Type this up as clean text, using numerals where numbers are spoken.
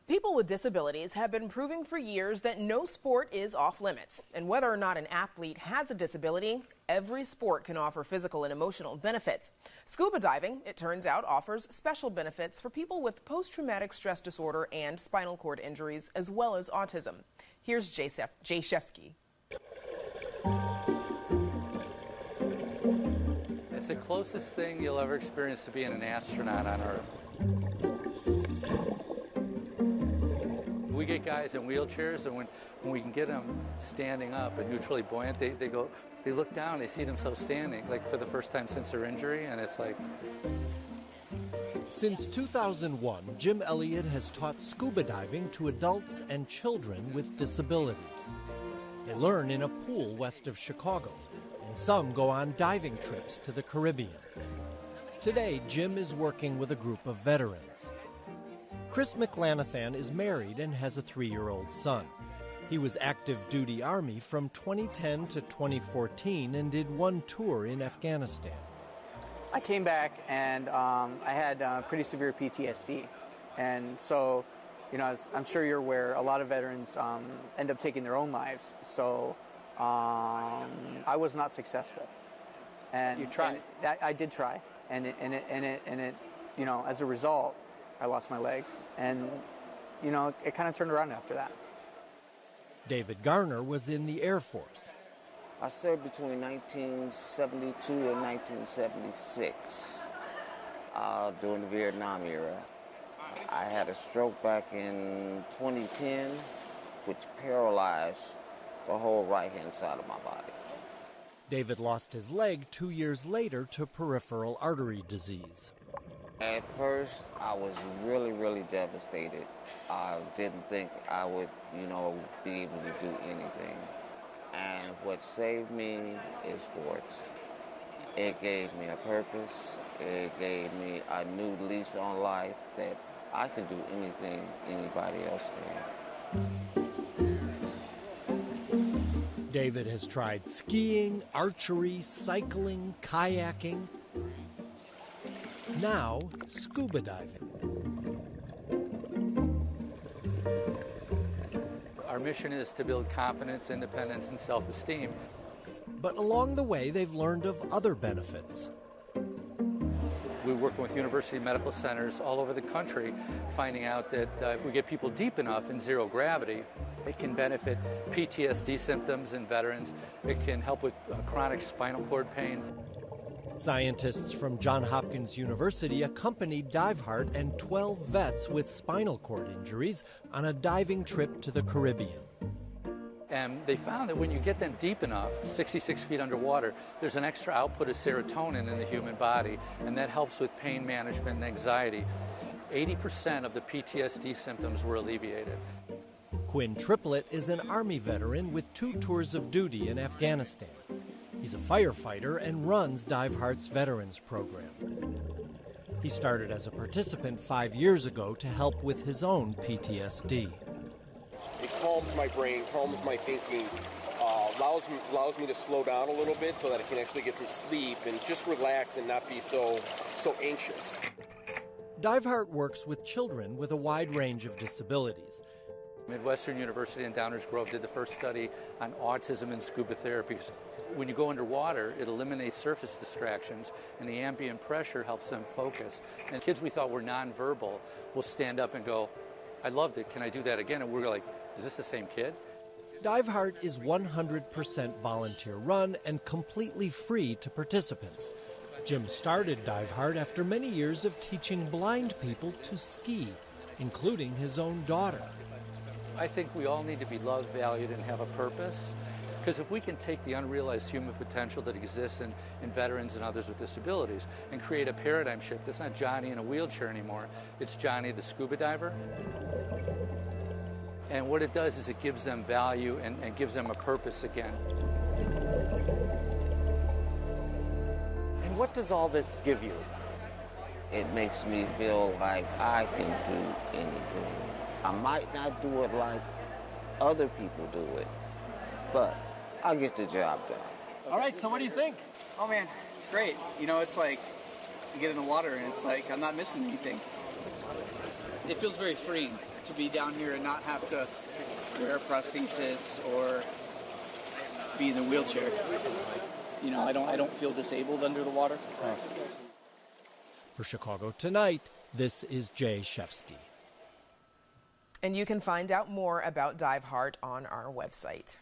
People with disabilities have been proving for years that no sport is off limits. And whether or not an athlete has a disability, every sport can offer physical and emotional benefits. Scuba diving, it turns out, offers special benefits for people with post-traumatic stress disorder and spinal cord injuries, as well as autism. Here's Jay Shefsky. It's the closest thing you'll ever experience to being an astronaut on Earth. We get guys in wheelchairs, and when we can get them standing up and neutrally buoyant, they look down, they see themselves standing, like for the first time since their injury, and it's like... Since 2001, Jim Elliott has taught scuba diving to adults and children with disabilities. They learn in a pool west of Chicago, and some go on diving trips to the Caribbean. Today, Jim is working with a group of veterans. Chris McLanathan is married and has a 3-year-old son. He was active duty Army from 2010 to 2014 and did one tour in Afghanistan. I came back and I had pretty severe PTSD. And so, you know, as I'm sure you're aware, a lot of veterans end up taking their own lives. So I was not successful. And you tried? I did try. And it, you know, as a result, I lost my legs, and, you know, it kind of turned around after that. David Garner was in the Air Force. I served between 1972 and 1976 during the Vietnam era. I had a stroke back in 2010, which paralyzed the whole right-hand side of my body. David lost his leg 2 years later to peripheral artery disease. At first, I was really, really devastated. I didn't think I would, you know, be able to do anything. And what saved me is sports. It gave me a purpose. It gave me a new lease on life that I can do anything anybody else can. David has tried skiing, archery, cycling, kayaking. Now, scuba diving. Our mission is to build confidence, independence, and self-esteem. But along the way, they've learned of other benefits. We're working with university medical centers all over the country, finding out that if we get people deep enough in zero gravity, it can benefit PTSD symptoms in veterans. It can help with chronic spinal cord pain. Scientists from Johns Hopkins University accompanied Diveheart and 12 vets with spinal cord injuries on a diving trip to the Caribbean. And they found that when you get them deep enough, 66 feet underwater, there's an extra output of serotonin in the human body, and that helps with pain management and anxiety. 80% of the PTSD symptoms were alleviated. Quinn Triplett is an Army veteran with 2 tours of duty in Afghanistan. He's a firefighter and runs Diveheart's Veterans Program. He started as a participant 5 years ago to help with his own PTSD. It calms my brain, calms my thinking, allows me to slow down a little bit so that I can actually get some sleep and just relax and not be so anxious. Diveheart works with children with a wide range of disabilities. Midwestern University in Downers Grove did the first study on autism and scuba therapy. When you go underwater, it eliminates surface distractions, and the ambient pressure helps them focus. And kids we thought were nonverbal will stand up and go, I loved it, can I do that again? And we're like, is this the same kid? Diveheart is 100% volunteer run and completely free to participants. Jim started Diveheart after many years of teaching blind people to ski, including his own daughter. I think we all need to be loved, valued, and have a purpose. Because if we can take the unrealized human potential that exists in veterans and others with disabilities and create a paradigm shift, it's not Johnny in a wheelchair anymore, it's Johnny the scuba diver. And what it does is it gives them value and gives them a purpose again. And what does all this give you? It makes me feel like I can do anything. I might not do it like other people do it, but I get the job done. All right, so what do you think? Oh man, it's great. You know, it's like you get in the water and it's like I'm not missing anything. It feels very freeing to be down here and not have to wear a prosthesis or be in a wheelchair. You know, I don't feel disabled under the water. For Chicago Tonight, this is Jay Shefsky. And you can find out more about Diveheart on our website.